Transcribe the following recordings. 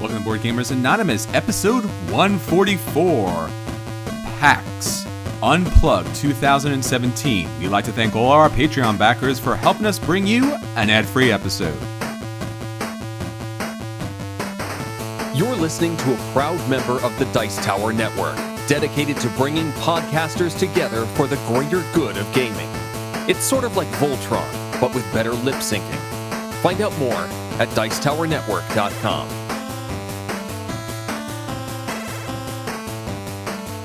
Welcome to Board Gamers Anonymous, episode 144, Pax Unplugged 2017. We'd like to thank all our Patreon backers for helping us bring you an ad-free episode. You're listening to a proud member of the Dice Tower Network, dedicated to bringing podcasters together for the greater good of gaming. It's sort of like Voltron, but with better lip syncing. Find out more at dicetowernetwork.com.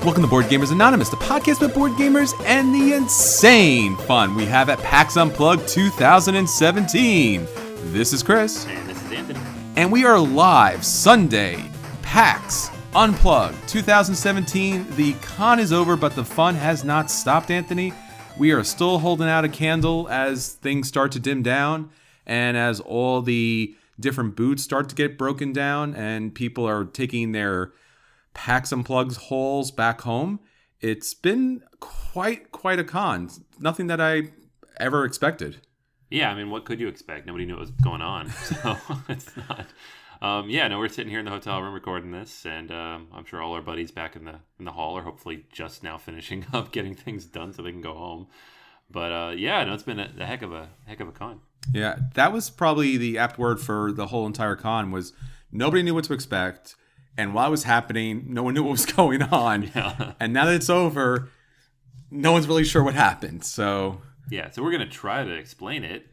Welcome to Board Gamers Anonymous, the podcast with board gamers and the insane fun we have at PAX Unplugged 2017. This is Chris. And this is Anthony. And we are live Sunday, PAX Unplugged 2017. The con is over, but the fun has not stopped, Anthony. We are still holding out a candle as things start to dim down and as all the different booths start to get broken down and people are taking their PAX Unplugged hauls back home. It's been quite a con. Nothing that I ever expected. Yeah, I mean, what could you expect? Nobody knew what was going on, so it's not. We're sitting here in the hotel room recording this, and I'm sure all our buddies back in the hall are hopefully just now finishing up getting things done so they can go home. But it's been a heck of a con. Yeah, that was probably the apt word for the whole entire con. Was nobody knew what to expect. And while it was happening, no one knew what was going on. Yeah. And now that it's over, no one's really sure what happened. So we're going to try to explain it.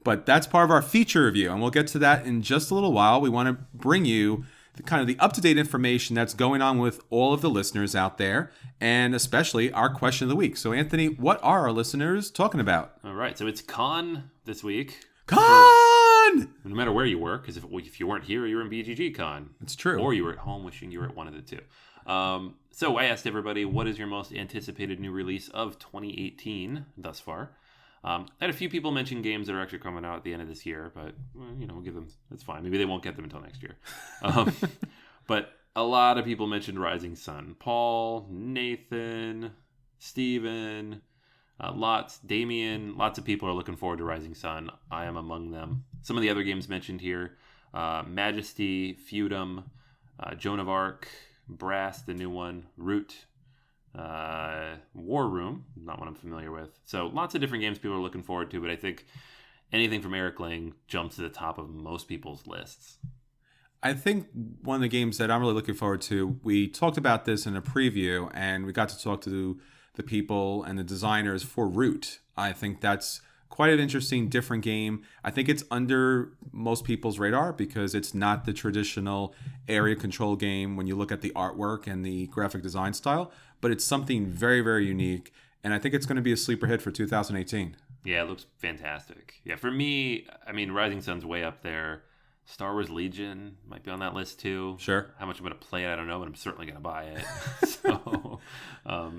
But that's part of our feature review, and we'll get to that in just a little while. We want to bring you the up-to-date information that's going on with all of the listeners out there, and especially our question of the week. So, Anthony, what are our listeners talking about? All right, so it's con this week. Con! No matter where you were, because if you weren't here, you were in BGG con. It's true. Or you were at home wishing you were at one of the two. So I asked everybody, what is your most anticipated new release of 2018 thus far? I had a few people mention games that are actually coming out at the end of this year, but we'll give them. That's fine. Maybe they won't get them until next year. But a lot of people mentioned Rising Sun. Paul, Nathan, Steven, Damien, lots of people are looking forward to Rising Sun. I am among them. Some of the other games mentioned here, Majesty, Feudum, Joan of Arc, Brass, the new one, Root, War Room, not one I'm familiar with. So lots of different games people are looking forward to, but I think anything from Eric Lang jumps to the top of most people's lists. I think one of the games that I'm really looking forward to, we talked about this in a preview, and we got to talk to the people and the designers for Root. I think that's quite an interesting, different game. I think it's under most people's radar because it's not the traditional area control game when you look at the artwork and the graphic design style, but it's something very, very unique, and I think it's going to be a sleeper hit for 2018. Yeah, it looks fantastic. Yeah, for me, I mean, Rising Sun's way up there. Star Wars Legion might be on that list too. Sure. How much I'm going to play it, I don't know, but I'm certainly going to buy it. So,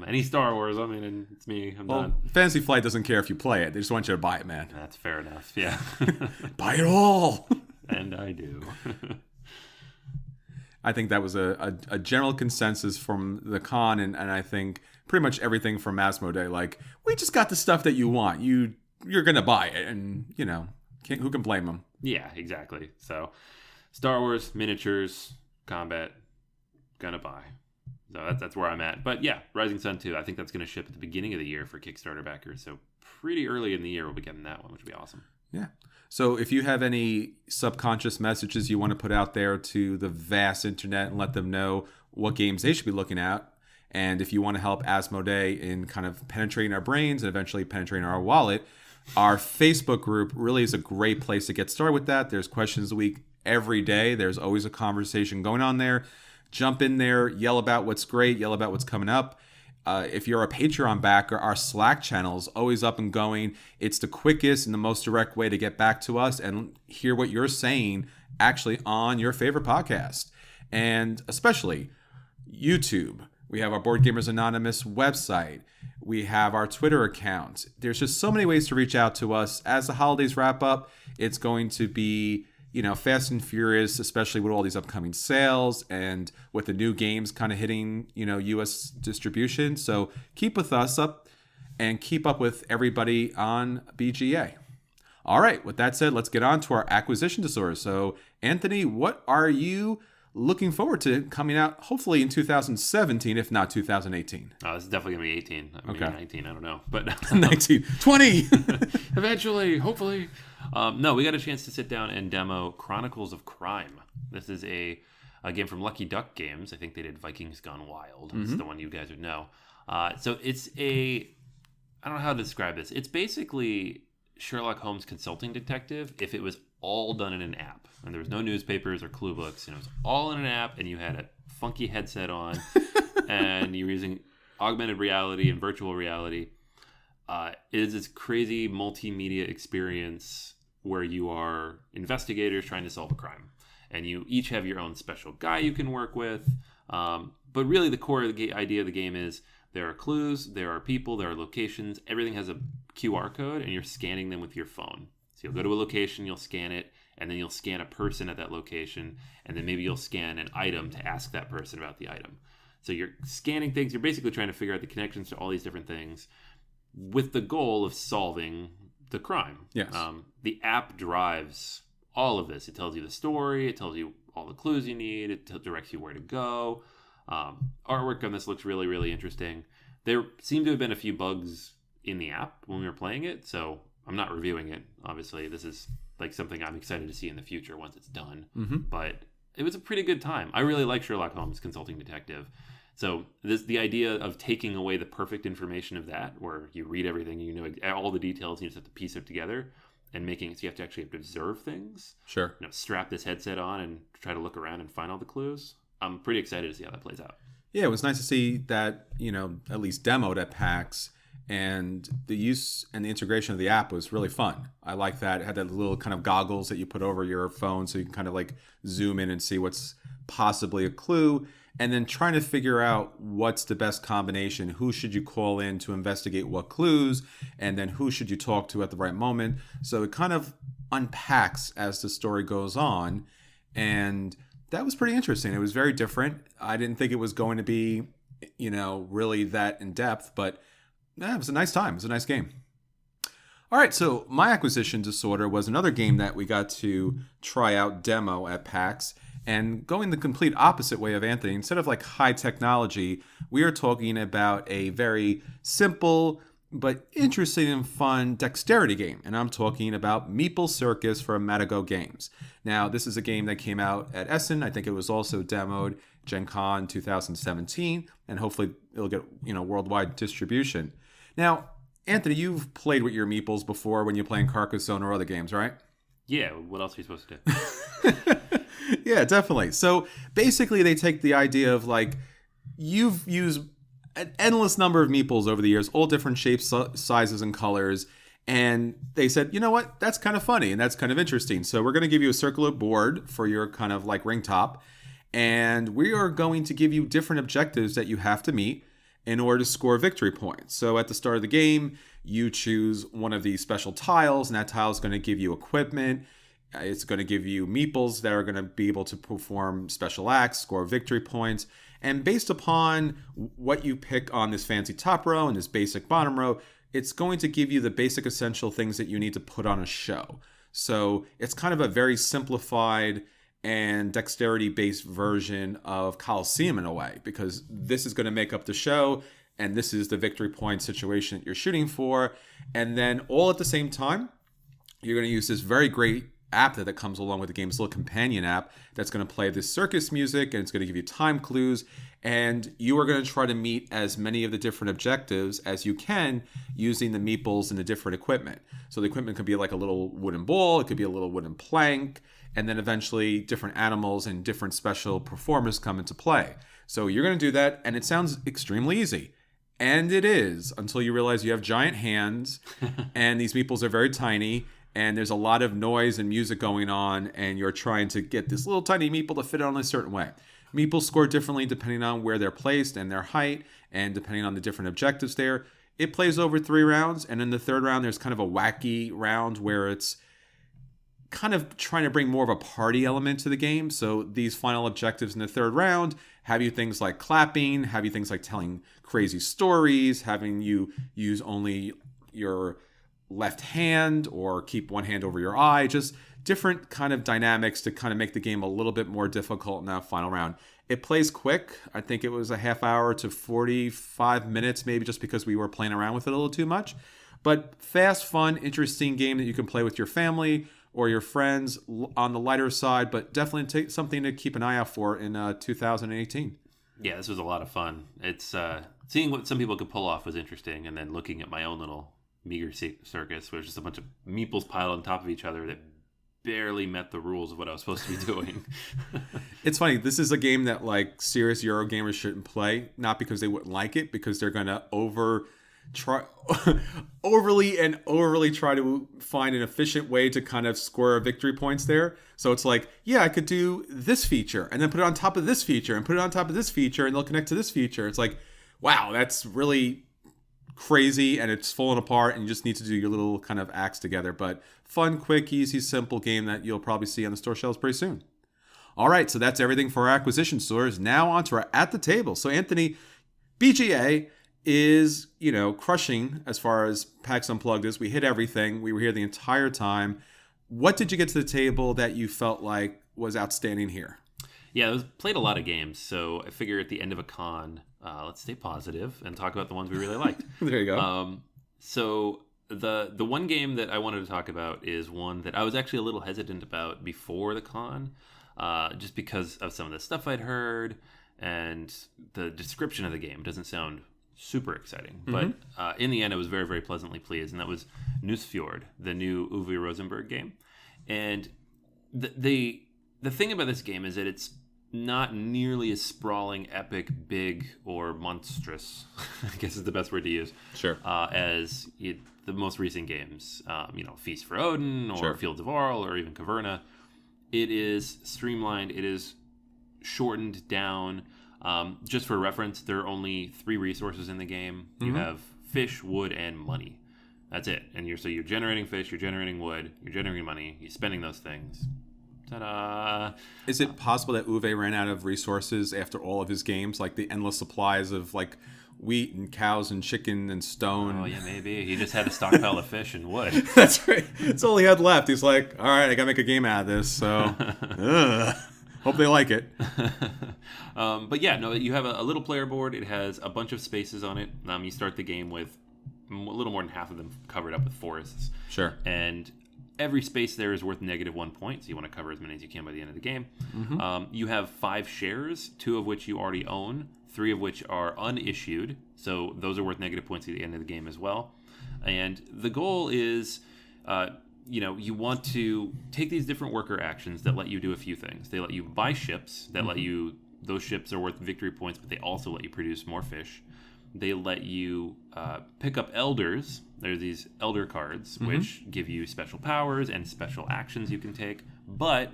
any Star Wars, I mean, and it's me. I'm done. Fantasy Flight doesn't care if you play it. They just want you to buy it, man. That's fair enough, yeah. Buy it all! And I do. I think that was a general consensus from the con, and I think pretty much everything from Asmodee. Like, we just got the stuff that you want. You're going to buy it, and, who can blame them? Yeah, exactly. So, Star Wars, miniatures, combat, gonna buy. So that's where I'm at. But yeah, Rising Sun 2, I think that's going to ship at the beginning of the year for Kickstarter backers. So pretty early in the year we'll be getting that one, which would be awesome. Yeah. So if you have any subconscious messages you want to put out there to the vast internet and let them know what games they should be looking at, and if you want to help Asmodee in kind of penetrating our brains and eventually penetrating our wallet, our Facebook group really is a great place to get started with that. There's questions a week every day. There's always a conversation going on there. Jump in there, yell about what's great, yell about what's coming up. If you're a Patreon backer, our Slack channel is always up and going. It's the quickest and the most direct way to get back to us and hear what you're saying actually on your favorite podcast. And especially YouTube. We have our Board Gamers Anonymous website. We have our Twitter account. There's just so many ways to reach out to us. As the holidays wrap up, it's going to be, fast and furious, especially with all these upcoming sales and with the new games kind of hitting, U.S. distribution. So keep with us up and keep up with everybody on BGA. All right, with that said, let's get on to our acquisition disorders. So, Anthony, what are you looking forward to coming out hopefully in 2017, if not 2018. Oh, this is definitely going to be 18. Maybe Okay. 19, I don't know. But 19, 20! eventually, hopefully. No, we got a chance to sit down and demo Chronicles of Crime. This is a game from Lucky Duck Games. I think they did Vikings Gone Wild. It's the one you guys would know. So it's I don't know how to describe this. It's basically Sherlock Holmes Consulting Detective if it was all done in an app. And there was no newspapers or clue books. And it was all in an app, and you had a funky headset on, and you were using augmented reality and virtual reality. It is this crazy multimedia experience where you are investigators trying to solve a crime. And you each have your own special guy you can work with. But really the core of the idea of the game is there are clues, there are people, there are locations. Everything has a QR code, and you're scanning them with your phone. So you'll go to a location, you'll scan it, and then you'll scan a person at that location, and then maybe you'll scan an item to ask that person about the item. So you're scanning things. You're basically trying to figure out the connections to all these different things with the goal of solving the crime. Yes. The app drives all of this. It tells you the story. It tells you all the clues you need. It directs you where to go. Artwork on this looks really, really interesting. There seem to have been a few bugs in the app when we were playing it, so I'm not reviewing it. Obviously, this is like something I'm excited to see in the future once it's done. But it was a pretty good time. I really like Sherlock Holmes Consulting Detective. So the idea of taking away the perfect information of that, where you read everything, you know all the details, you just have to piece it together, and making it so you have to observe things. Sure. Strap this headset on and try to look around and find all the clues. I'm pretty excited to see how that plays out. Yeah, it was nice to see that, at least demoed at PAX, and the use and the integration of the app was really fun. I like that. It had that little kind of goggles that you put over your phone so you can kind of like zoom in and see what's possibly a clue, and then trying to figure out what's the best combination. Who should you call in to investigate what clues, and then who should you talk to at the right moment. So it kind of unpacks as the story goes on, and that was pretty interesting. It was very different. I didn't think it was going to be, really that in depth, but it was a nice time. It was a nice game. All right, so My Acquisition Disorder was another game that we got to try out demo at PAX. And going the complete opposite way of Anthony, instead of like high technology, we are talking about a very simple but interesting and fun dexterity game. And I'm talking about Meeple Circus from Matago Games. Now, this is a game that came out at Essen. I think it was also demoed Gen Con 2017, and hopefully it'll get, worldwide distribution. Now, Anthony, you've played with your Meeples before when you're playing Carcassonne or other games, right? Yeah, what else are you supposed to do? Yeah, definitely. So basically they take the idea of like, you've used an endless number of Meeples over the years, all different shapes, sizes, and colors. And they said, you know what? That's kind of funny and that's kind of interesting. So we're going to give you a circular board for your kind of like ring top. And we are going to give you different objectives that you have to meet in order to score victory points. So at the start of the game, you choose one of these special tiles, and that tile is going to give you equipment. It's going to give you meeples that are going to be able to perform special acts, score victory points. And based upon what you pick on this fancy top row and this basic bottom row, it's going to give you the basic essential things that you need to put on a show. So it's kind of a very simplified and dexterity-based version of Colosseum in a way, because this is going to make up the show, and this is the victory point situation that you're shooting for. And then all at the same time, you're going to use this very great app that comes along with the game, this little companion app that's going to play this circus music, and it's going to give you time clues, and you are going to try to meet as many of the different objectives as you can using the meeples and the different equipment. So the equipment could be like a little wooden ball, it could be a little wooden plank, and then eventually different animals and different special performers come into play. So you're going to do that, and it sounds extremely easy. And it is, until you realize you have giant hands, and these meeples are very tiny, and there's a lot of noise and music going on, and you're trying to get this little tiny meeple to fit on a certain way. Meeples score differently depending on where they're placed and their height, and depending on the different objectives there. It plays over 3 rounds, and in the third round, there's kind of a wacky round where it's kind of trying to bring more of a party element to the game. So these final objectives in the third round have you things like clapping, have you things like telling crazy stories, having you use only your left hand or keep one hand over your eye. Just different kind of dynamics to kind of make the game a little bit more difficult in that final round. It plays quick. I think it was a half hour to 45 minutes, maybe, just because we were playing around with it a little too much. But fast, fun, interesting game that you can play with your family or your friends on the lighter side, but definitely something to keep an eye out for in 2018. Yeah, this was a lot of fun. It's seeing what some people could pull off was interesting, and then looking at my own little meager circus, where it's just a bunch of meeples piled on top of each other that barely met the rules of what I was supposed to be doing. It's funny. This is a game that like serious Euro gamers shouldn't play, not because they wouldn't like it, because they're going to overly try to find an efficient way to kind of score victory points there. So it's like, yeah, I could do this feature and then put it on top of this feature and put it on top of this feature and they'll connect to this feature. It's like, wow, that's really crazy and it's falling apart and you just need to do your little kind of acts together. But fun, quick, easy, simple game that you'll probably see on the store shelves pretty soon. All right, so that's everything for our acquisition stores. Now on to our at the table. So Anthony, BGA is, crushing as far as PAX Unplugged is. We hit everything. We were here the entire time. What did you get to the table that you felt like was outstanding here? Yeah, I played a lot of games, so I figure at the end of a con, let's stay positive and talk about the ones we really liked. There you go. So the one game that I wanted to talk about is one that I was actually a little hesitant about before the con, just because of some of the stuff I'd heard, and the description of the game doesn't sound super exciting. Mm-hmm. But in the end, I was very, very pleasantly pleased, and that was Nusfjord, the new Uwe Rosenberg game. And the thing about this game is that it's not nearly as sprawling, epic, big, or monstrous, I guess is the best word to use, Sure. As the most recent games, Feast for Odin, or Sure. Fields of Arl, or even Caverna. It is streamlined, it is shortened down. Just for reference, there are only 3 resources in the game. You Mm-hmm. have fish, wood, and money. That's it. And you're generating fish, you're generating wood, you're generating money, you're spending those things. Ta-da! Is it possible that Uwe ran out of resources after all of his games, like the endless supplies of like wheat and cows and chicken and stone? Oh yeah, maybe he just had a stockpile of fish and wood. That's right. That's all he had left. He's like, all right, I gotta make a game out of this. So, hope they like it. But yeah, no, you have a little player board. It has a bunch of spaces on it. You start the game with a little more than half of them covered up with forests. Sure. And every space there is worth -1 point, so you want to cover as many as you can by the end of the game. Mm-hmm. You have 5 shares, 2 of which you already own, 3 of which are unissued, so those are worth negative points at the end of the game as well. And the goal is, you want to take these different worker actions that let you do a few things. They let you buy ships that let you, those ships are worth victory points, but they also let you produce more fish. They let you pick up elders. There's these elder cards, which give you special powers and special actions you can take. But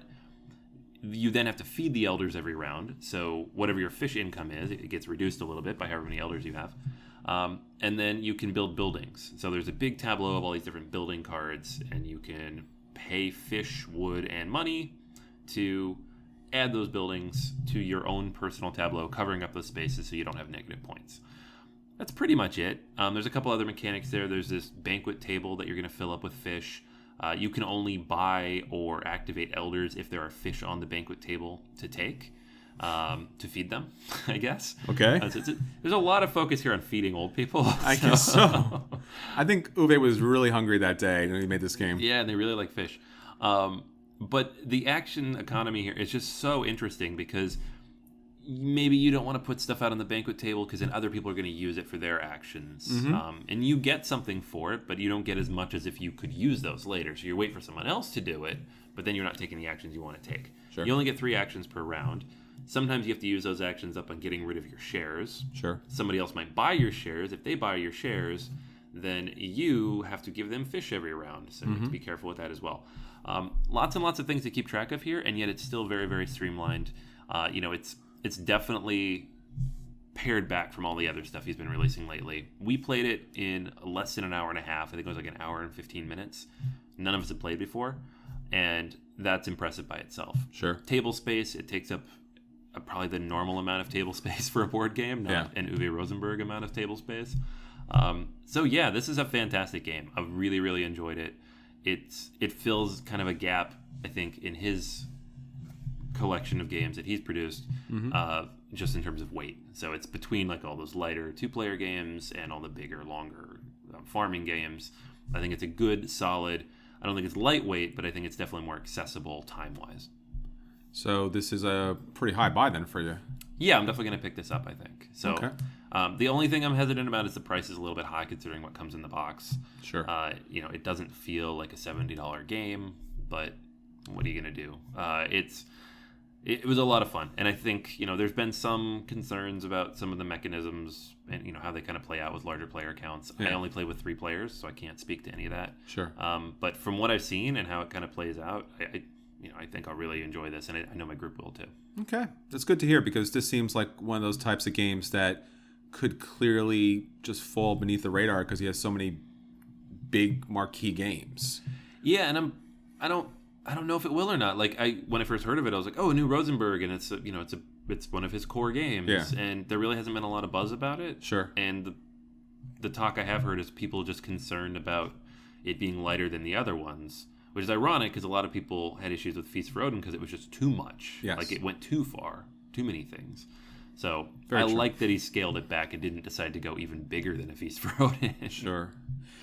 you then have to feed the elders every round. So whatever your fish income is, it gets reduced a little bit by however many elders you have. And then you can build buildings. So there's a big tableau of all these different building cards, and you can pay fish, wood, and money to add those buildings to your own personal tableau, covering up those spaces so you don't have negative points. That's pretty much it. There's a couple other mechanics there. There's this banquet table that you're going to fill up with fish. You can only buy or activate elders if there are fish on the banquet table to take, to feed them, I guess. Okay. There's a lot of focus here on feeding old people. I guess so. I think Uwe was really hungry that day when he made this game. Yeah, and they really like fish. But the action economy here is just so interesting because maybe you don't want to put stuff out on the banquet table because then other people are going to use it for their actions. And you get something for it, but you don't get as much as if you could use those later. So you wait for someone else to do it, but then you're not taking the actions you want to take. Sure. You only get 3 actions per round. Sometimes you have to use those actions up on getting rid of your shares. Sure. Somebody else might buy your shares. If they buy your shares, then you have to give them fish every round. So you have to be careful with that as well. Lots and lots of things to keep track of here, and yet it's still very, very streamlined. It's definitely pared back from all the other stuff he's been releasing lately. We played it in less than an hour and a half. I think it was like an hour and 15 minutes. None of us had played before, and that's impressive by itself. Sure. Table space, it takes up probably the normal amount of table space for a board game, not an Uwe Rosenberg amount of table space. So yeah, this is a fantastic game. I really, really enjoyed it. It fills kind of a gap, I think, in his collection of games that he's produced, just in terms of weight. So it's between like all those lighter 2-player games and all the bigger, longer farming games. I think it's a good, solid. I don't think it's lightweight, but I think it's definitely more accessible time-wise. So this is a pretty high buy then for you. Yeah, I'm definitely going to pick this up, I think. So Okay. The only thing I'm hesitant about is the price is a little bit high considering what comes in the box. Sure. It doesn't feel like a $70 game, but what are you going to do? It was a lot of fun. And I think, there's been some concerns about some of the mechanisms and, how they kind of play out with larger player counts. Yeah. I only play with 3 players, so I can't speak to any of that. Sure. But from what I've seen and how it kind of plays out, I think I'll really enjoy this, and I know my group will too. Okay. That's good to hear because this seems like one of those types of games that could clearly just fall beneath the radar because he has so many big marquee games. Yeah, and I don't know if it will or not. Like when I first heard of it, I was like, oh, a new Rosenberg, and it's one of his core games. Yeah. And there really hasn't been a lot of buzz about it. Sure. And the talk I have heard is people just concerned about it being lighter than the other ones, which is ironic because a lot of people had issues with Feast for Odin because it was just too much. Yes. Like it went too far, too many things. So Very true. like that he scaled it back and didn't decide to go even bigger than a Feast for Odin. Sure.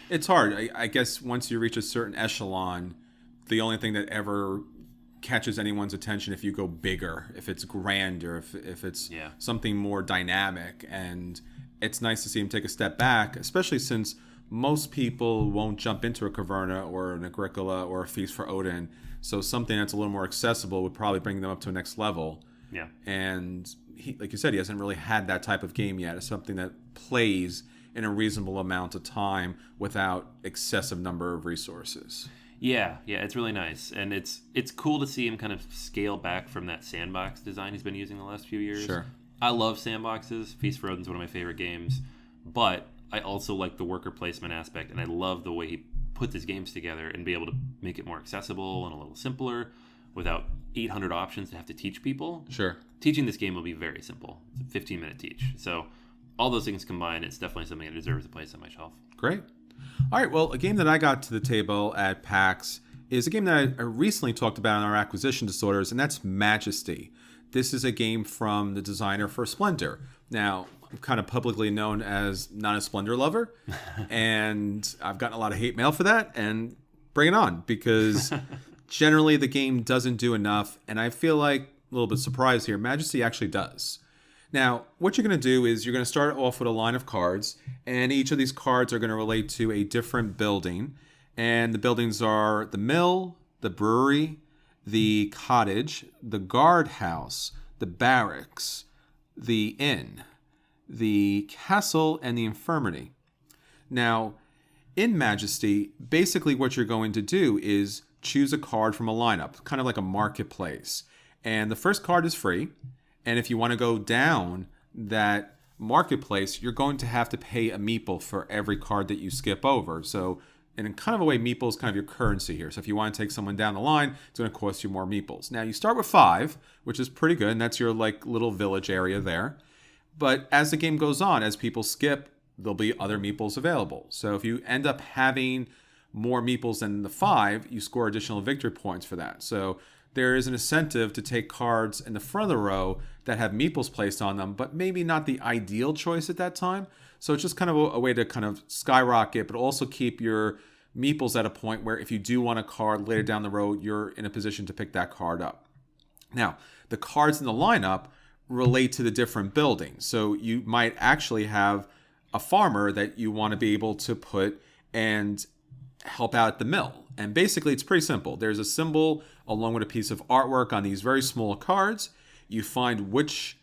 It's hard. I guess once you reach a certain echelon, the only thing that ever catches anyone's attention if you go bigger, if it's grander, if it's something more dynamic. And it's nice to see him take a step back, especially since most people won't jump into a Caverna or an Agricola or a Feast for Odin. So something that's a little more accessible would probably bring them up to a next level. Yeah. And he, like you said, he hasn't really had that type of game yet. It's something that plays in a reasonable amount of time without excessive number of resources. Yeah, it's really nice. And it's cool to see him kind of scale back from that sandbox design he's been using the last few years. Sure. I love sandboxes. Feast for Odin's one of my favorite games. But I also like the worker placement aspect, and I love the way he puts his games together and be able to make it more accessible and a little simpler without 800 options to have to teach people. Sure. Teaching this game will be very simple. It's a 15-minute teach. So all those things combined, it's definitely something that deserves a place on my shelf. Great. All right, well, a game that I got to the table at PAX is a game that I recently talked about in our acquisition disorders, and that's Majesty. This is a game from the designer for Splendor. Now, I'm kind of publicly known as not a Splendor lover, and I've gotten a lot of hate mail for that, and bring it on, because generally the game doesn't do enough, and I feel like, a little bit surprised here, Majesty actually does. Now, what you're going to do is you're going to start off with a line of cards, and each of these cards are going to relate to a different building. And the buildings are the mill, the brewery, the cottage, the guardhouse, the barracks, the inn, the castle, and the infirmary. Now, in Majesty, basically what you're going to do is choose a card from a lineup, kind of like a marketplace. And the first card is free. And if you want to go down that marketplace, you're going to have to pay a Meeple for every card that you skip over. So in kind of a way, Meeple is kind of your currency here. So if you want to take someone down the line, it's going to cost you more Meeples. Now you start with 5, which is pretty good. And that's your like little village area there. But as the game goes on, as people skip, there'll be other Meeples available. So if you end up having more Meeples than the 5, you score additional victory points for that. So there is an incentive to take cards in the front of the row that have Meeples placed on them, but maybe not the ideal choice at that time. So it's just kind of a way to kind of skyrocket, but also keep your Meeples at a point where if you do want a card later down the road, you're in a position to pick that card up. Now, the cards in the lineup relate to the different buildings. So you might actually have a farmer that you want to be able to put and help out at the mill. And basically, it's pretty simple. There's a symbol along with a piece of artwork on these very small cards. You find which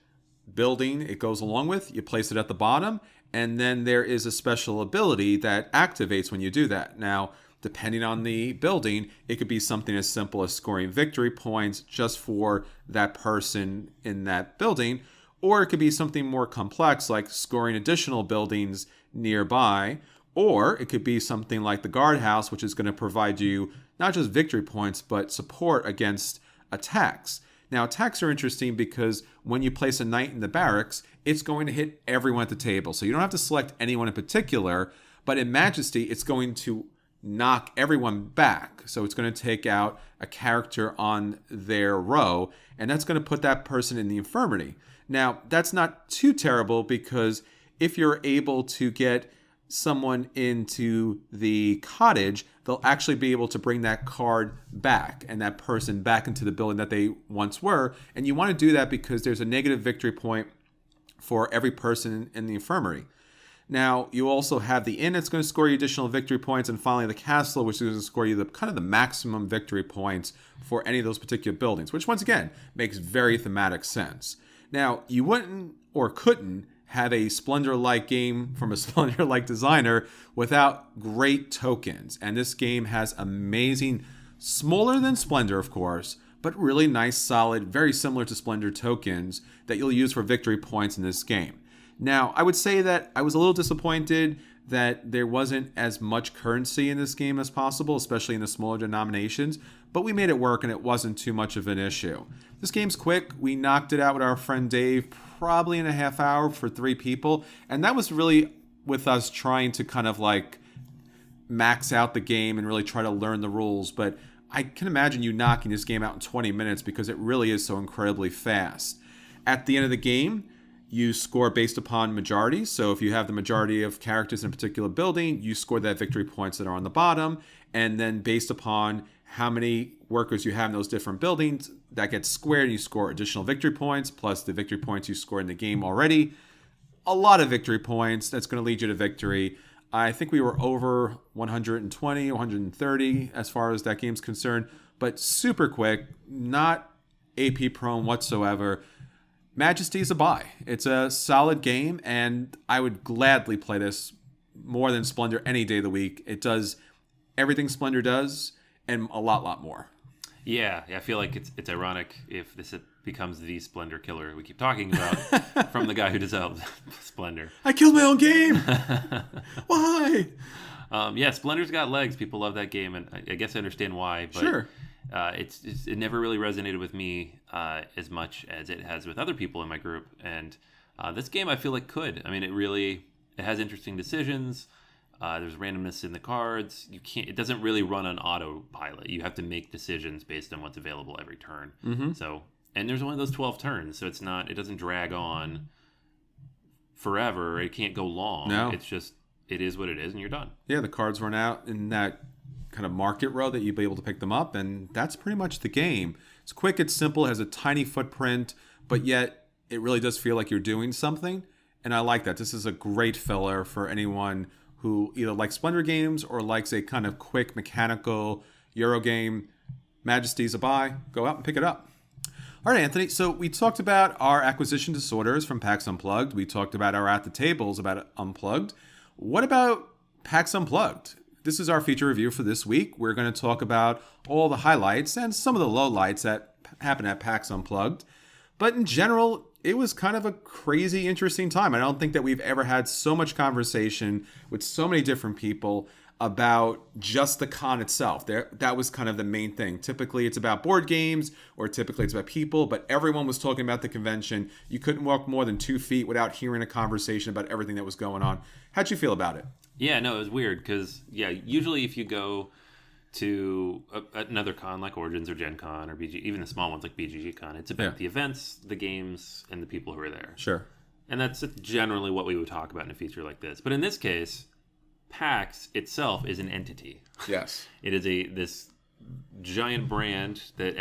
building it goes along with. You place it at the bottom. And then there is a special ability that activates when you do that. Now, depending on the building, it could be something as simple as scoring victory points just for that person in that building. Or it could be something more complex like scoring additional buildings nearby. Or it could be something like the guardhouse, which is going to provide you not just victory points, but support against attacks. Now, attacks are interesting because when you place a knight in the barracks, it's going to hit everyone at the table. So you don't have to select anyone in particular, but in Majesty, it's going to knock everyone back. So it's going to take out a character on their row, and that's going to put that person in the infirmary. Now, that's not too terrible because if you're able to get someone into the cottage, they'll actually be able to bring that card back and that person back into the building that they once were. And you want to do that because there's a negative victory point for every person in the infirmary. Now, you also have the inn that's going to score you additional victory points, and finally the castle, which is going to score you the maximum victory points for any of those particular buildings, which once again makes very thematic sense. Now, you wouldn't or couldn't have a Splendor-like game from a Splendor-like designer without great tokens. And this game has amazing, smaller than Splendor, of course, but really nice, solid, very similar to Splendor tokens that you'll use for victory points in this game. Now, I would say that I was a little disappointed that there wasn't as much currency in this game as possible, especially in the smaller denominations, but we made it work and it wasn't too much of an issue. This game's quick. We knocked it out with our friend Dave probably in a half hour for 3 people, and that was really with us trying to kind of like max out the game and really try to learn the rules, but I can imagine you knocking this game out in 20 minutes because it really is so incredibly fast. At the end of the game, you score based upon majorities. So if you have the majority of characters in a particular building, you score that victory points that are on the bottom. And then based upon how many workers you have in those different buildings, that gets squared. You score additional victory points plus the victory points you scored in the game already. A lot of victory points. That's going to lead you to victory. I think we were over 120, 130 as far as that game's concerned, but super quick, not AP prone whatsoever. Majesty's a buy. It's a solid game, and I would gladly play this more than Splendor any day of the week. It does everything Splendor does, and a lot more. Yeah, I feel like it's ironic if this becomes the Splendor killer we keep talking about from the guy who developed Splendor. I killed my own game! Why? Yeah, Splendor's got legs. People love that game, and I guess I understand why. But sure. It never really resonated with me as much as it has with other people in my group. And this game, I feel like could. I mean, it has interesting decisions. There's randomness in the cards. It doesn't really run on autopilot. You have to make decisions based on what's available every turn. Mm-hmm. So, and there's only those 12 turns, so it doesn't drag on forever. It can't go long. No. It's just, it is what it is, and you're done. Yeah, the cards run out in that kind of market row that you'll be able to pick them up, and that's pretty much the game. It's quick, it's simple, it has a tiny footprint, but yet it really does feel like you're doing something, and I like that. This is a great filler for anyone who either likes Splendor games or likes a kind of quick mechanical Euro game. Majesty's a buy. Go out and pick it up. All right, Anthony, so we talked about our acquisition disorders from PAX Unplugged. We talked about our at the tables about Unplugged. What about PAX Unplugged? This is our feature review for this week. We're going to talk about all the highlights and some of the lowlights that happened at PAX Unplugged. But in general, it was kind of a crazy, interesting time. I don't think that we've ever had so much conversation with so many different people about just the con itself. That was kind of the main thing. Typically, it's about board games or typically it's about people, but everyone was talking about the convention. You couldn't walk more than 2 feet without hearing a conversation about everything that was going on. How'd you feel about it? Yeah, no, it was weird because, usually if you go to another con like Origins or Gen Con or BG, even the small ones like BGG Con, it's about the events, the games, and the people who are there. Sure. And that's generally what we would talk about in a feature like this. But in this case, PAX itself is an entity. Yes. It is this giant brand that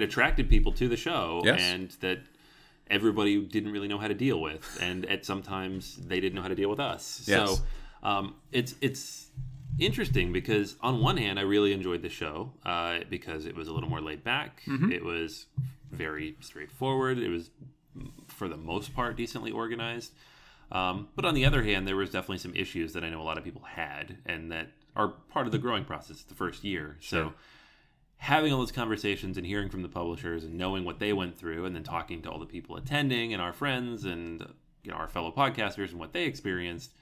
attracted people to the show, and that everybody didn't really know how to deal with, and sometimes they didn't know how to deal with us. Yes. So it's interesting because on one hand, I really enjoyed the show because it was a little more laid back. Mm-hmm. It was very straightforward. It was, for the most part, decently organized. But on the other hand, there was definitely some issues that I know a lot of people had and that are part of the growing process the first year. Sure. So having all those conversations and hearing from the publishers and knowing what they went through and then talking to all the people attending and our friends and our fellow podcasters and what they experienced,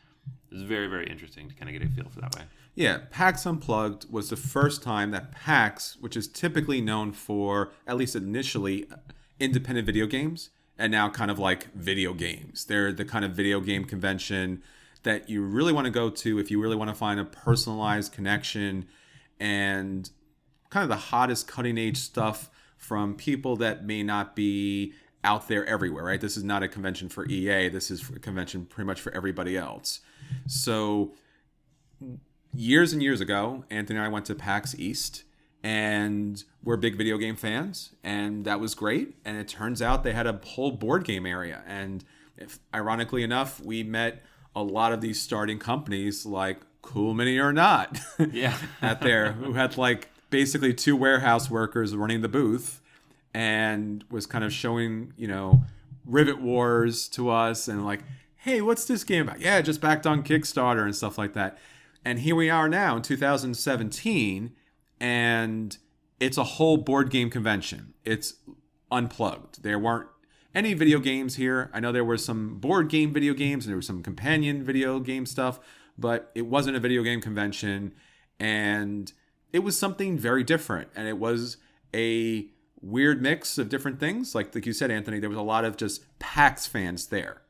It was very, very interesting to kind of get a feel for that way. Yeah, PAX Unplugged was the first time that PAX, which is typically known for, at least initially, independent video games, and now kind of like video games. They're the kind of video game convention that you really want to go to if you really want to find a personalized connection and kind of the hottest cutting edge stuff from people that may not be out there everywhere, right? This is not a convention for EA. This is a convention pretty much for everybody else. So years and years ago, Anthony and I went to PAX East, and we're big video game fans, and that was great. And it turns out they had a whole board game area. And ironically enough, we met a lot of these starting companies like Cool Mini or Not Yeah. out there, who had like basically 2 warehouse workers running the booth and was kind of showing, Rivet Wars to us and like, hey, what's this game about? Yeah, just backed on Kickstarter and stuff like that. And here we are now in 2017, and it's a whole board game convention. It's unplugged. There weren't any video games here. I know there were some board game video games and there was some companion video game stuff, but it wasn't a video game convention, and it was something very different. And it was a weird mix of different things. Like you said, Anthony, there was a lot of just PAX fans there.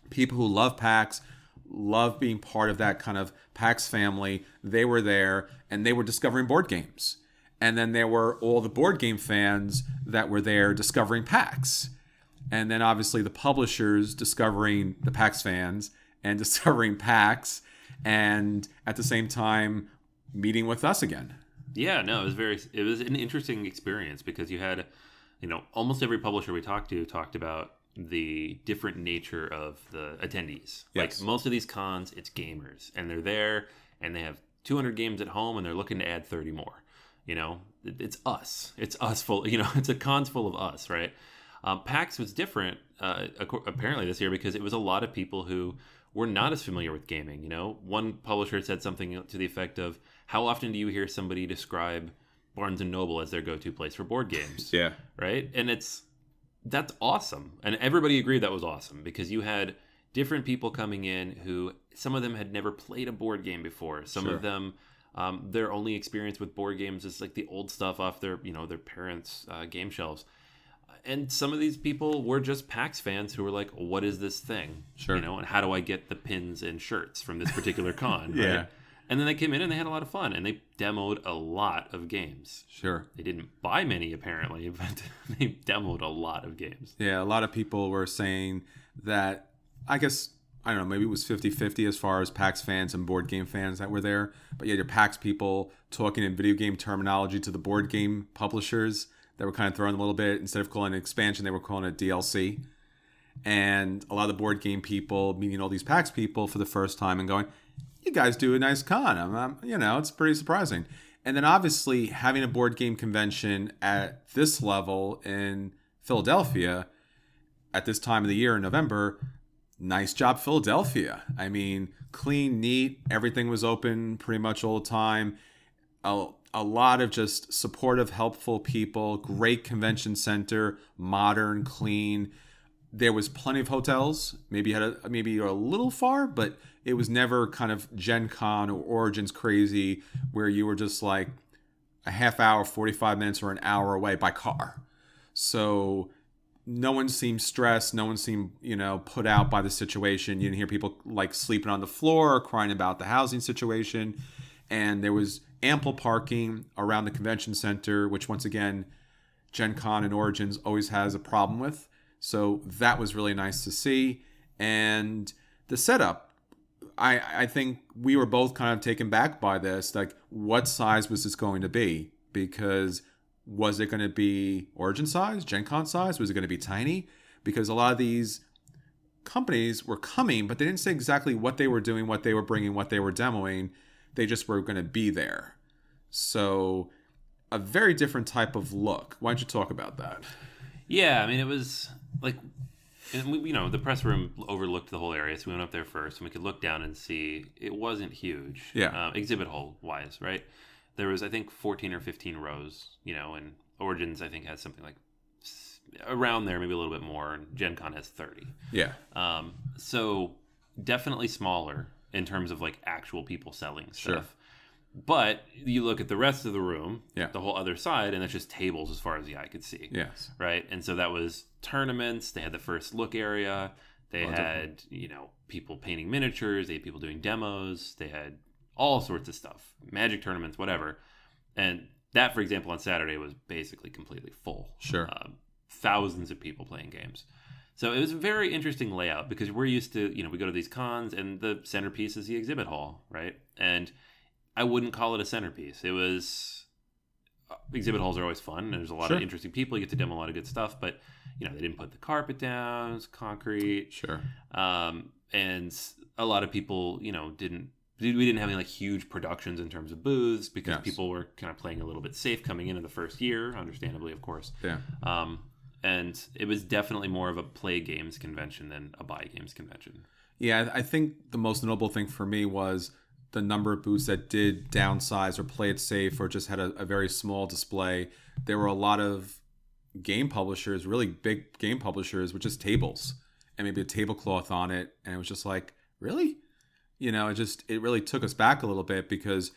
People who love PAX, love being part of that kind of PAX family. They were there, and they were discovering board games. And then there were all the board game fans that were there discovering PAX. And then obviously the publishers discovering the PAX fans and discovering PAX, and at the same time meeting with us again. Yeah, no, it was an interesting experience because you had, almost every publisher we talked to talked about the different nature of the attendees. Yes. Like most of these cons, it's gamers, and they're there and they have 200 games at home and they're looking to add 30 more. It's us. It's us full, it's a cons full of us, right? PAX was different apparently this year because it was a lot of people who were not as familiar with gaming. One publisher said something to the effect of, how often do you hear somebody describe Barnes & Noble as their go-to place for board games? Yeah. Right? And that's awesome. And everybody agreed that was awesome because you had different people coming in who, some of them had never played a board game before. Some Sure. of them, their only experience with board games is like the old stuff off their parents' game shelves. And some of these people were just PAX fans who were like, what is this thing? Sure. And how do I get the pins and shirts from this particular con? Yeah. Right? And then they came in and they had a lot of fun, and they demoed a lot of games. Sure. They didn't buy many, apparently, but they demoed a lot of games. Yeah, a lot of people were saying that, I guess, I don't know, maybe it was 50-50 as far as PAX fans and board game fans that were there. But yeah, your PAX people talking in video game terminology to the board game publishers that were kind of throwing them a little bit. Instead of calling it expansion, they were calling it DLC. And a lot of the board game people meeting all these PAX people for the first time and going, you guys do a nice con. It's pretty surprising. And then obviously having a board game convention at this level in Philadelphia at this time of the year in November, nice job, Philadelphia. I mean, clean, neat, everything was open pretty much all the time. A lot of just supportive, helpful people, great convention center, modern, clean. There was plenty of hotels. Maybe you're a little far, but it was never kind of Gen Con or Origins crazy where you were just like a half hour, 45 minutes, or an hour away by car. So no one seemed stressed. No one seemed, put out by the situation. You didn't hear people like sleeping on the floor or crying about the housing situation. And there was ample parking around the convention center, which once again, Gen Con and Origins always has a problem with. So that was really nice to see. And the setup, I think we were both kind of taken back by this. Like, what size was this going to be? Because was it going to be Origin size, Gen Con size? Was it going to be tiny? Because a lot of these companies were coming, but they didn't say exactly what they were doing, what they were bringing, what they were demoing. They just were going to be there. So a very different type of look. Why don't you talk about that? Yeah, I mean, it was like, and we, the press room overlooked the whole area, so we went up there first, and we could look down and see it wasn't huge. Yeah. Exhibit hall wise, right? There was, I think, 14 or 15 rows, and Origins, I think, has something like around there, maybe a little bit more, and Gen Con has 30. Yeah. So definitely smaller in terms of like actual people selling stuff. Sure. But you look at the rest of the room, Yeah. the whole other side, and it's just tables as far as the eye could see. Yes. Right? And so that was tournaments. They had the first look area. They Oh, had, people painting miniatures. They had people doing demos. They had all sorts of stuff. Magic tournaments, whatever. And that, for example, on Saturday was basically completely full. Sure. Thousands of people playing games. So it was a very interesting layout because we're used to, we go to these cons and the centerpiece is the exhibit hall, right? And I wouldn't call it a centerpiece. It was exhibit halls are always fun and there's a lot of interesting people. You get to demo a lot of good stuff, but they didn't put the carpet down. It was concrete. Sure. And a lot of people, we didn't have any like huge productions in terms of booths because people were kind of playing a little bit safe coming into the first year, understandably, of course. Yeah. And it was definitely more of a play games convention than a buy games convention. Yeah, I think the most notable thing for me was the number of booths that did downsize or play it safe or just had a very small display. There were a lot of game publishers, really big game publishers, with just tables and maybe a tablecloth on it. And it was just like, really? It really took us back a little bit because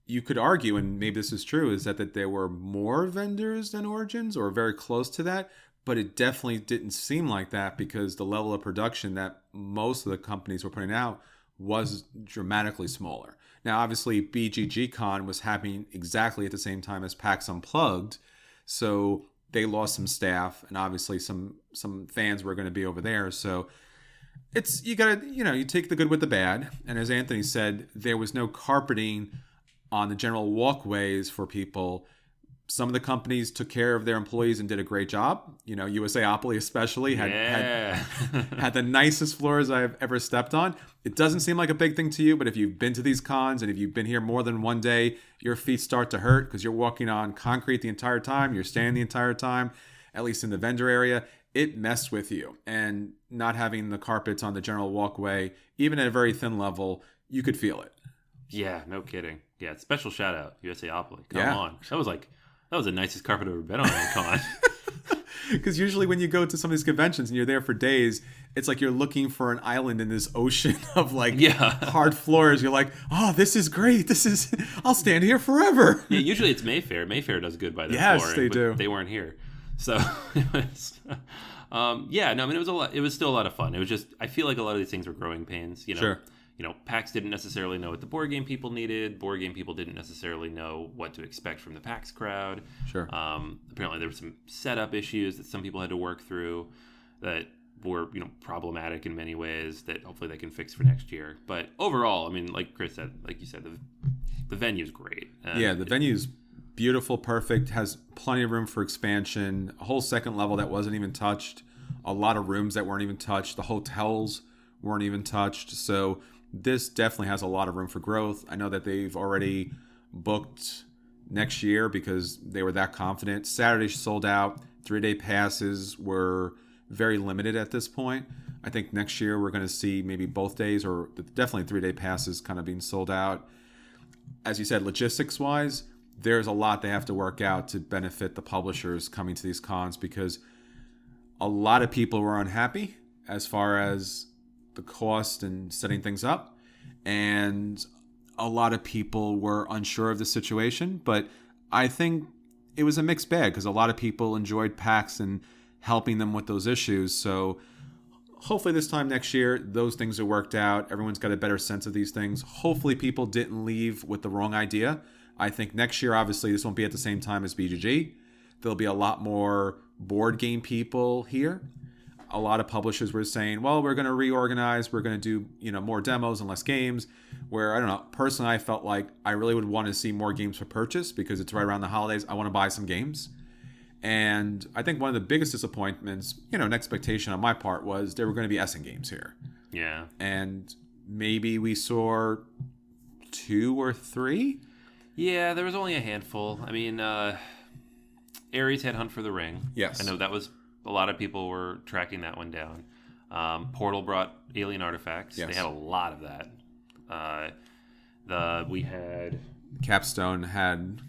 you could argue, and maybe this is true, is that there were more vendors than Origins or very close to that, but it definitely didn't seem like that because the level of production that most of the companies were putting out was dramatically smaller. Now, obviously, BGG Con was happening exactly at the same time as PAX Unplugged, so they lost some staff, and obviously some fans were going to be over there. So you gotta, you take the good with the bad. And as Anthony said, there was no carpeting on the general walkways for people. Some of the companies took care of their employees and did a great job. USAopoly especially had the nicest floors I've ever stepped on. It doesn't seem like a big thing to you, but if you've been to these cons and if you've been here more than one day, your feet start to hurt because you're walking on concrete the entire time. You're standing the entire time, at least in the vendor area. It messed with you. And not having the carpets on the general walkway, even at a very thin level, you could feel it. Yeah, no kidding. Yeah, special shout out, USAopoly. Come on. That was the nicest carpet I've ever been on a con. Because usually when you go to some of these conventions and you're there for days, it's like you're looking for an island in this ocean of hard floors. You're like, oh, this is great. I'll stand here forever. Yeah, usually it's Mayfair. Mayfair does good by their floor. Yes, they do. They weren't here. So, it was, it was a lot. It was still a lot of fun. It was just, I feel like a lot of these things were growing pains. Sure. PAX didn't necessarily know what the board game people needed. Board game people didn't necessarily know what to expect from the PAX crowd. Sure. Apparently there were some setup issues that some people had to work through that were, problematic in many ways that hopefully they can fix for next year. But overall, like Chris said, like you said, the venue's great. The venue's beautiful, perfect, has plenty of room for expansion, a whole second level that wasn't even touched, a lot of rooms that weren't even touched, the hotels weren't even touched. So this definitely has a lot of room for growth. I know that they've already booked next year because they were that confident. Saturday sold out. 3-day passes were very limited at this point. I think next year we're going to see maybe both days or definitely 3-day passes kind of being sold out. As you said, logistics-wise, there's a lot they have to work out to benefit the publishers coming to these cons because a lot of people were unhappy as far as the cost and setting things up, and a lot of people were unsure of the situation. But I think it was a mixed bag because a lot of people enjoyed PAX and helping them with those issues. So hopefully this time next year those things are worked out. Everyone's got a better sense of these things. Hopefully people didn't leave with the wrong idea. I think next year obviously this won't be at the same time as BGG. There'll be a lot more board game people here. A lot of publishers were saying, well, we're going to reorganize. We're going to do, more demos and less games. Where, I don't know, personally, I felt like I really would want to see more games for purchase because it's right around the holidays. I want to buy some games. And I think one of the biggest disappointments, an expectation on my part was there were going to be Essen games here. Yeah. And maybe we saw 2 or 3. Yeah, there was only a handful. Ares had Hunt for the Ring. Yes. I know that was... A lot of people were tracking that one down. Portal brought Alien Artifacts. Yes. They had a lot of that. We had Capstone had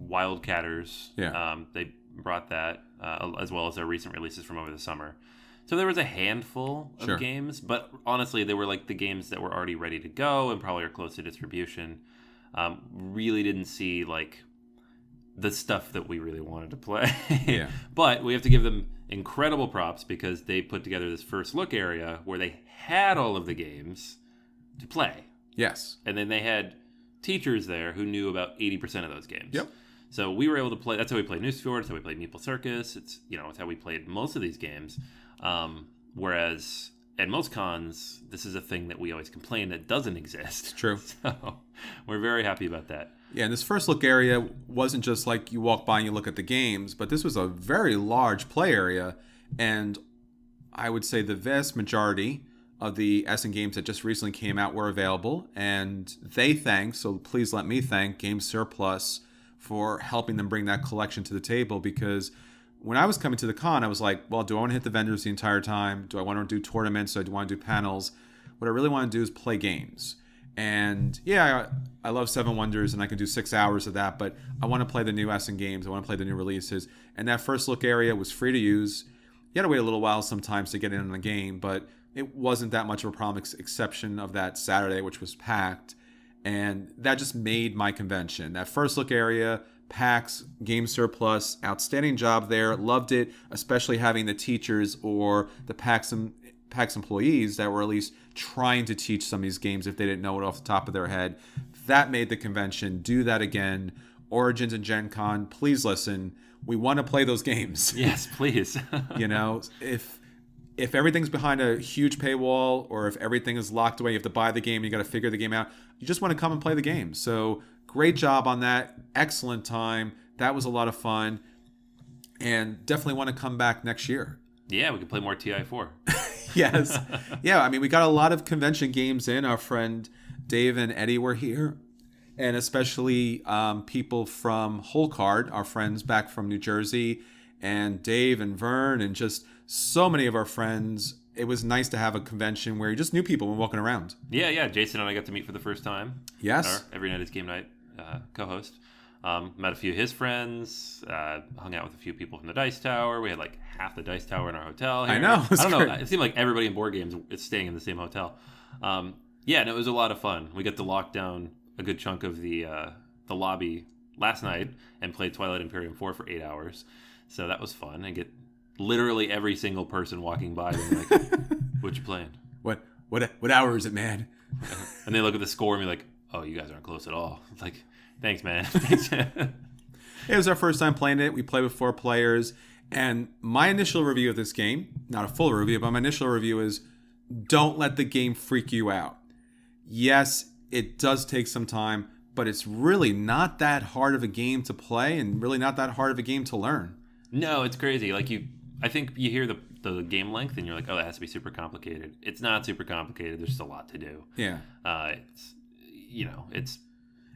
Wildcatters. Yeah. They brought that as well as their recent releases from over the summer. So there was a handful of games, but honestly, they were like the games that were already ready to go and probably are close to distribution. Really didn't see like the stuff that we really wanted to play. Yeah. But we have to give them incredible props because they put together this first look area where they had all of the games to play. Yes. And then they had teachers there who knew about 80% of those games. Yep. So we were able to play. That's how we played Nusfjord. That's how we played Meeple Circus. It's how we played most of these games. Whereas at most cons, this is a thing that we always complain that doesn't exist. It's true. So we're very happy about that. Yeah, and this first look area wasn't just like you walk by and you look at the games, but this was a very large play area. And I would say the vast majority of the Essen games that just recently came out were available. And they thank, so please let me thank Game Surplus for helping them bring that collection to the table, because when I was coming to the con, I was like, well, do I want to hit the vendors the entire time? Do I want to do tournaments? Do I want to do panels? What I really want to do is play games. And yeah, I love Seven Wonders and I can do 6 hours of that, but I want to play the new Essen games. I want to play the new releases. And that first look area was free to use. You had to wait a little while sometimes to get in on the game, but it wasn't that much of a problem, exception of that Saturday, which was packed. And that just made my convention. That first look area, PAX, Game Surplus, outstanding job there. Loved it, especially having the teachers or the PAX employees that were at least trying to teach some of these games if they didn't know it off the top of their head. That made the convention. Do that again. Origins and Gen Con, please listen. We want to play those games. Yes, please. If everything's behind a huge paywall or if everything is locked away, you have to buy the game, you got to figure the game out. You just want to come and play the game. So great job on that. Excellent time. That was a lot of fun. And definitely want to come back next year. Yeah, we can play more TI4. Yes. Yeah, I mean, we got a lot of convention games in. Our friend Dave and Eddie were here. And especially people from Whole Card, our friends back from New Jersey. And Dave and Vern and just so many of our friends. It was nice to have a convention where you just knew people when walking around. Yeah. Jason and I got to meet for the first time. Yes. Our Every Night is Game Night co-host. Met a few of his friends. Hung out with a few people from the Dice Tower. We had like half the Dice Tower in our hotel here. I know. I don't know. It seemed like everybody in board games is staying in the same hotel. It was a lot of fun. We got to lock down a good chunk of the lobby last night and play Twilight Imperium 4 for 8 hours. So that was fun. And get literally every single person walking by being like, what you playing? What hour is it, man? And they look at the score and be like, oh, you guys aren't close at all. It's like, thanks, man. Thanks. It was our first time playing it. We played with 4 players. And my initial review of this game, not a full review, but my initial review is don't let the game freak you out. Yes, it does take some time, but it's really not that hard of a game to play and really not that hard of a game to learn. No, it's crazy. I think you hear the game length and you're like, oh, that has to be super complicated. It's not super complicated. There's just a lot to do. Yeah. It's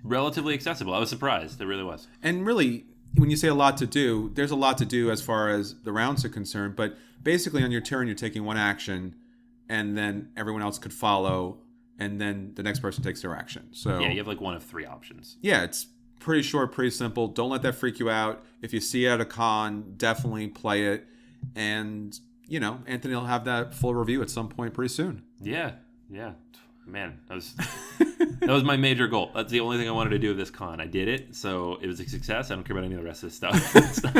relatively accessible. I was surprised. It really was. And really, when you say a lot to do, there's a lot to do as far as the rounds are concerned. But basically on your turn, you're taking one action and then everyone else could follow and then the next person takes their action. So yeah, you have like one of 3 options. Yeah, it's pretty short, pretty simple. Don't let that freak you out. If you see it at a con, definitely play it. And, Anthony will have that full review at some point pretty soon. Yeah. Man, that was my major goal. That's the only thing I wanted to do with this con. I did it, so it was a success. I don't care about any of the rest of this stuff.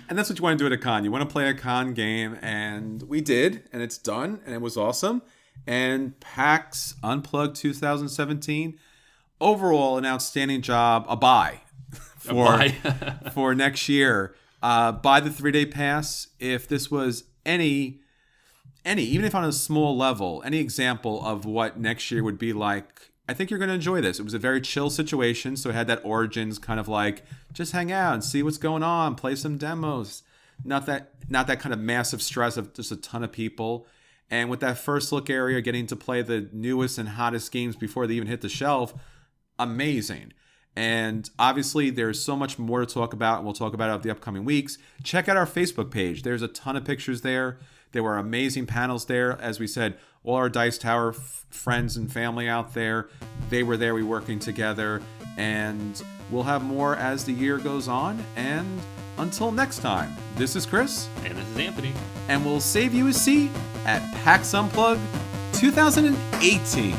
And that's what you want to do at a con. You want to play a con game, and we did, and it's done, and it was awesome. And PAX Unplugged 2017, overall, an outstanding job. A buy for next year. Buy the 3-day pass. If this was any, even if on a small level, any example of what next year would be like, I think you're going to enjoy this. It was a very chill situation, so it had that Origins kind of like, just hang out and see what's going on, play some demos. Not that kind of massive stress of just a ton of people. And with that first look area, getting to play the newest and hottest games before they even hit the shelf, amazing. And obviously, there's so much more to talk about, and we'll talk about it the upcoming weeks. Check out our Facebook page. There's a ton of pictures there. There were amazing panels there. As we said, all our Dice Tower friends and family out there, they were there. We were working together. And we'll have more as the year goes on. And Until next time, this is Chris, And this is Anthony. and we'll save you a seat at PAX Unplugged 2018.